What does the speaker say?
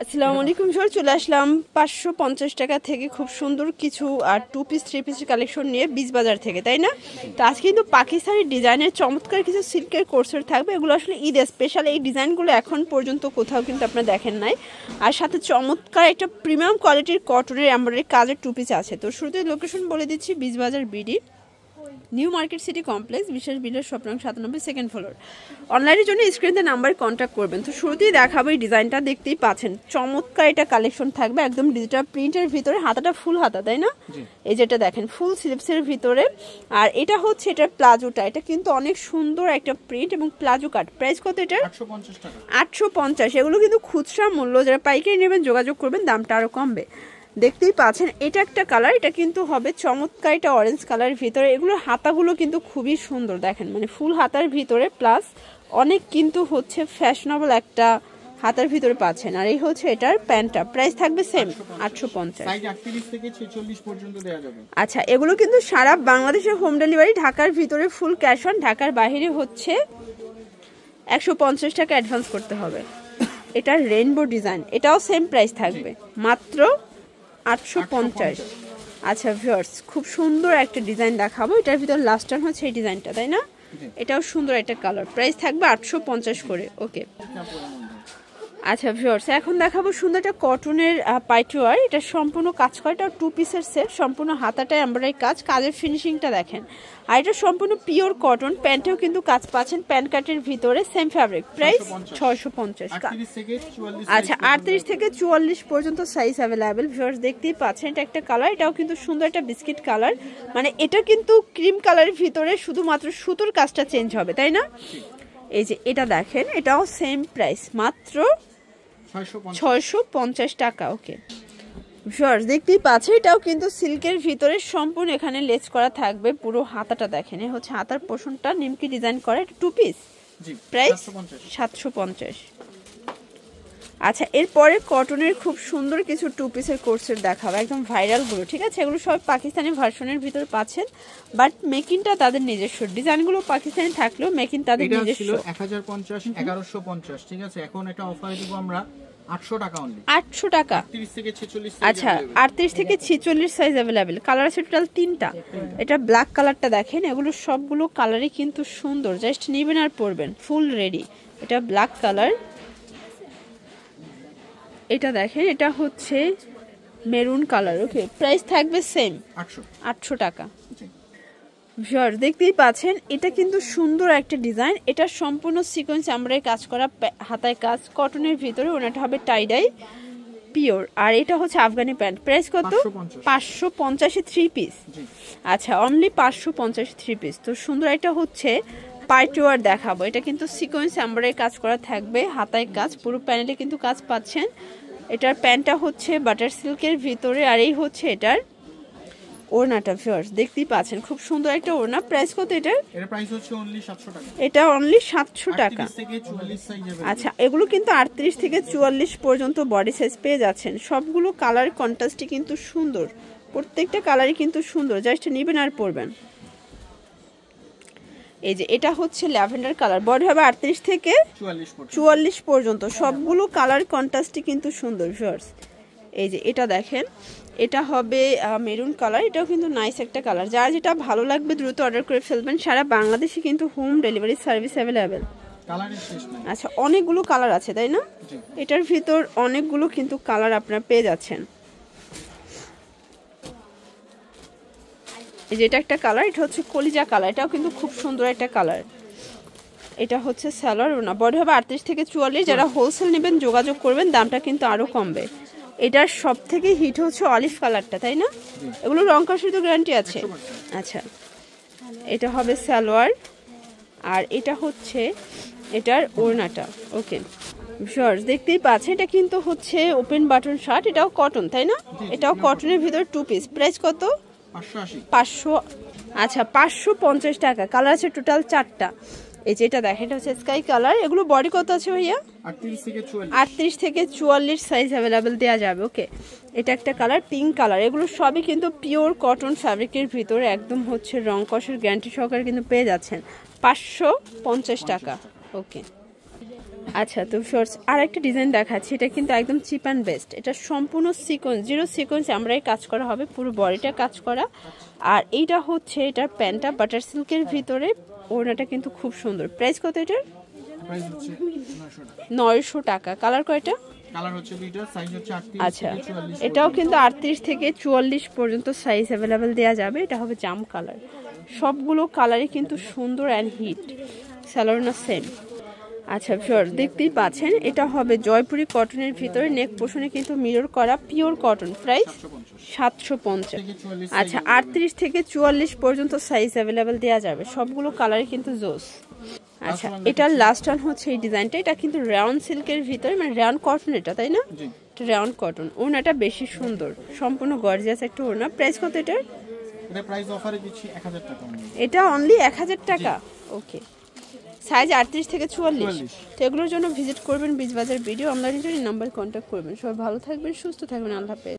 আসসালামু আলাইকুম স্যার, চলে আসলাম 550 টাকা থেকে খুব সুন্দর কিছু আর 2 পিস 3 পিসের কালেকশন নিয়ে বীজ বাজার থেকে, তাই না? তো আজকে কিন্তু পাকিস্তানি ডিজাইনের চমৎকার কিছু সিল্কের কোর্সের থাকবে। এগুলো আসলে ঈদ স্পেশাল, এই ডিজাইনগুলো এখন পর্যন্ত কোথাও কিন্তু আপনারা দেখেন নাই। আর সাথে চমৎকার একটা প্রিমিয়াম কোয়ালিটির কটনের এমব্রয়ডারি কাজের 2 পিস আছে। তো শুরুতে লোকেশন বলে দিচ্ছি, বীজ বাজার BD, new market city complex, বিশেষ বিল্ডার শপ নং 97, সেকেন্ড ফ্লোর। অনলাইনের জন্য স্ক্রিনে নাম্বার কন্ট্যাক্ট করবেন। তো শুরুতেই দেখাবো এই ডিজাইনটা, দেখতেই পাচ্ছেন চমৎকার এটা কালেকশন থাকবে একদম ডিজিটাল প্রিন্টের ভিতরে, হাতাটা ফুল হাতা, তাই না? এই যেটা দেখেন ফুল স্লিভসের ভিতরে। আর এটা হচ্ছে এটার প্লাজোটা, এটা কিন্তু অনেক সুন্দর একটা প্রিন্ট এবং প্লাজো কাট। প্রাইস কত এটা? 850। এগুলো কিন্তু খুচরা মূল্য, যারা পাইকারি নেবেন যোগাযোগ করবেন, দামটা আরো কমবে। দেখতেই পাচ্ছেন এটা একটা কালার, এটা কিন্তু হবে চমৎকার, এটা অরেঞ্জ কালারের ভিতরে। এগুলোর হাতাগুলো কিন্তু খুবই সুন্দর, দেখেন মানে ফুল হাতার ভিতরে, প্লাস অনেক কিন্তু হচ্ছে ফ্যাশনেবল একটা হাতার ভিতরে পাচ্ছেন। আর এই হচ্ছে এটার প্যান্টটা, প্রাইস থাকবে সেম 850। আচ্ছা, এগুলো কিন্তু সারা বাংলাদেশে হোম ডেলিভারি, ঢাকার ভিতরে ফুল ক্যাশ অন, ঢাকার বাইরে হচ্ছে 150 টাকা অ্যাডভান্স করতে হবে। এটার রেইনবো ডিজাইন, এটাও সেম প্রাইস থাকবে মাত্র 850। আচ্ছা ভিউয়ার্স, খুব সুন্দর একটা ডিজাইন দেখাবো, এটার ভিতর লাস্ট টাইম হচ্ছে এই ডিজাইনটা, তাই না? এটাও সুন্দর একটা কালার, প্রাইস থাকবে 850 করে। ওকে আচ্ছা ভিউয়ার্স, এখন দেখাবো সুন্দর একটা কটনের পাইটওয়ার, এটা সম্পূর্ণ কাজ করা, এটা 2 পিসের সেট, সম্পূর্ণ হাতাটা এমব্রয়ডারি কাজ, কাজের ফিনিশিংটা দেখেন। আর এটা সম্পূর্ণ পিওর কটন, প্যান্টেও কিন্তু কাজ পাচ্ছেন, প্যান্ট কাটের ভিতরে, সেম ফ্যাব্রিক, প্রাইস 650। আচ্ছা, 38 থেকে 44 পর্যন্ত সাইজ অ্যাভেলেবেল। ভিউয়ার্স দেখতেই পাচ্ছেন, এটা একটা কালার, এটাও কিন্তু সুন্দর একটা বিস্কিট কালার, মানে এটা কিন্তু ক্রিম কালারের ভিতরে, শুধুমাত্র সুতোর কাজটা চেঞ্জ হবে, তাই না? এই যে এটা দেখেন, এটাও সেম প্রাইস মাত্র 650 টাকা। ওকে ভিউয়ার্স দেখতেই পাচ্ছেন, এটাও কিন্তু সিল্কের ভিতরে, সম্পূর্ণ এখানে লেস করা থাকবে, পুরো হাতাটা দেখেন, এই হচ্ছে হাতার পোর্শনটা নিমকি ডিজাইন করা, এটা 2 পিস, প্রাইস 750। আচ্ছা, এরপরে কটনের খুব সুন্দর কিছু 2 পিসের কোর্সের দেখাবো, একদম ভাইরাল গুলো, ঠিক আছে? এগুলো সব পাকিস্তানি ভার্সনের ভিতর পাচ্ছেন, বাট মেকিংটা তাদের নিজস্ব, ডিজাইনগুলো পাকিস্তানি থাকলেও মেকিং তাদের নিজস্ব। 1050 1150, ঠিক আছে? এখন এটা অফারে দিব আমরা 800 টাকা অনলি। 800 টাকা। 38 থেকে 46 সাইজ। আচ্ছা, 38 থেকে 46 সাইজ अवेलेबल। কালার আছে টোটাল 3টা। এটা ব্ল্যাক কালারটা দেখেন, এগুলো সবগুলো কালারই কিন্তু সুন্দর, জাস্ট নেবেন আর পরবেন, ফুল রেডি। এটা ব্ল্যাক কালার, এটা দেখেন, এটা হচ্ছে মেরুন কালার। ওকে, প্রাইস থাকবে সেম 800 টাকা। ভিউয়ার্স দেখতেই পাচ্ছেন, এটা কিন্তু সুন্দর একটা ডিজাইন, এটা সম্পূর্ণ সিকোয়েন্স এমব্রয়ডারি কাজ করা, হাতায় কাজ, কটনের ভিতরে, ওনাটা হবে টাইডাই পিওর। আর এটা হচ্ছে আফগানি প্যান্ট, প্রাইস কত? 550 3 পিস। আচ্ছা, অনলি 550 3 পিস। তো সুন্দর একটা হচ্ছে পার্টিওয়ার দেখাবো, এটা কিন্তু সিকোয়েন্স এমব্রয়ডারি কাজ করা থাকবে, হাতায় কাজ, পুরো প্যানেলে কিন্তু কাজ পাচ্ছেন। এটার প্যান্টটা হচ্ছে বাটার সিল্কের ভিতরে, আর এই হচ্ছে এটার ওড়নাটা। ভিউয়ার্স দেখতেই পাচ্ছেন, খুব সুন্দর একটা ওড়না। প্রাইস কত এটার? এর প্রাইস হচ্ছে অনলি 700 টাকা। এটা অনলি 700 টাকা। 38 থেকে 44 সাইজ अवेलेबल। আচ্ছা, এগুলো কিন্তু 38 থেকে 44 পর্যন্ত বডি সাইজ পেয়ে যাচ্ছেন। সবগুলো কালার কন্ট্রাস্টই কিন্তু সুন্দর, প্রত্যেকটা কালারই কিন্তু সুন্দর, জাস্ট নেবেন আর পরবেন। এই যে এটা হচ্ছে ল্যাভেন্ডার কালার, বডি হবে 38 থেকে 44 পর্যন্ত, সবগুলো কালার কন্ট্রাস্টই কিন্তু সুন্দর। ভিউয়ার্স এই যে এটা দেখেন, এটা হবে মেরুন কালার, এটাও কিন্তু নাইস একটা কালার। যার যেটা ভালো লাগবে দ্রুত অর্ডার করে ফেলবেন, সারা বাংলাদেশে কিন্তু হোম ডেলিভারি সার্ভিস অ্যাভেলেবেল। আচ্ছা, অনেকগুলো কালার আছে, তাই না? এটার ভিতর অনেকগুলো কিন্তু কালার আপনারা পেয়ে যাচ্ছেন। এই যে এটা একটা কালার, এটা হচ্ছে কলিজা কালার, এটাও কিন্তু খুব সুন্দর একটা কালার। এটা হচ্ছে সালোয়ার ওড়না, বডি হবে 38 থেকে 44। যারা হোলসেল নেবেন যোগাযোগ করবেন, দামটা কিন্তু আরো কমবে। এটার সব থেকে হিট হচ্ছে অলিভ কালারটা, তাই না? এগুলো রং কষের তো গ্যারান্টি আছে। আচ্ছা, এটা হবে সালোয়ার, আর এটা হচ্ছে এটার ওড়নাটা। ওকে ভিউয়ার্স দেখতেই পাচ্ছেন, এটা কিন্তু হচ্ছে ওপেন বাটন শার্ট, এটাও কটন, তাই না? এটাও কটনের ভিতর 2 পিস, প্রাইস কত? 500। আচ্ছা, 550 টাকা। কালার আছে টোটাল 4টা। এই যে এটা দেখেন, এটা হচ্ছে স্কাই কালার। এগুলো বডি কত আছে ভাইয়া? 38 থেকে 44 সাইজ अवेलेबल দেয়া যাবে। ওকে, এটা একটা কালার, পিঙ্ক কালার। এগুলো সবই কিন্তু পিওর কটন ফ্যাব্রিকের ভিতরে, একদম হচ্ছে রং কষের গ্যারান্টি সহকারে কিন্তু পেয়ে যাচ্ছেন 550 টাকা। ওকে, আচ্ছা, তো শর্টস আর একটা ডিজাইন দেখাচ্ছি, এটা কিন্তু একদম চিপ অ্যান্ড বেস্ট। এটা সম্পূর্ণ সিকোয়েন্স, 0 সিকোয়েন্স আমরাই কাজ করা হবে, পুরো বডিটা কাজ করা। আর এইটা হচ্ছে এটার প্যান্টটা বাটার সিল্কের ভিতরে, ওড়নাটা কিন্তু খুব সুন্দর। প্রাইস কত এটার? প্রাইস হচ্ছে 900 টাকা। কালার কয়টা? কালার হচ্ছে দুইটা, সাইজ হচ্ছে 38 আচ্ছা, থেকে 44। এটাও কিন্তু 38 থেকে 44 পর্যন্ত সাইজ অ্যাভেলেবেল দেওয়া যাবে। এটা হবে জাম কালার। সবগুলো কালারই কিন্তু সুন্দর অ্যান্ড হিট। স্যালোনা সেম। আচ্ছা ভিউয়ার, দেখতেই পাচ্ছেন এটা হবে জয়পুরি কটনের ভিতরে, নেক পোর্শনে কিন্তু মিরর করা পিওর কটন। প্রাইস 750। আচ্ছা, 38 থেকে 44 পর্যন্ত সাইজ অ্যাভেলেবেল দেওয়া যাবে। সবগুলো কালারই কিন্তু জোস। আচ্ছা, এটার লাস্ট ওয়ান হচ্ছে এই ডিজাইনটা। এটা কিন্তু রাউন্ড সিল্কের ভিতরে, মানে রাউন্ড কটন এটা, তাই না? এটা রাউন্ড কটন। ওড়নাটা বেশি সুন্দর, সম্পূর্ণ গর্জিয়াস একটা ওড়না। প্রাইস কত এটার? এটা প্রাইস অফারে দিচ্ছি 1000 টাকা। এটা অনলি 1000 টাকা। ওকে, সাইজ 38 থেকে 44। তো এগুলোর জন্য ভিজিট করবেন বীজবাজার ভিডিও অনলাইনের জন্য নাম্বার কন্ট্যাক্ট করবেন। সবাই ভালো থাকবেন, সুস্থ থাকবেন। আল্লাহ হাফেজ।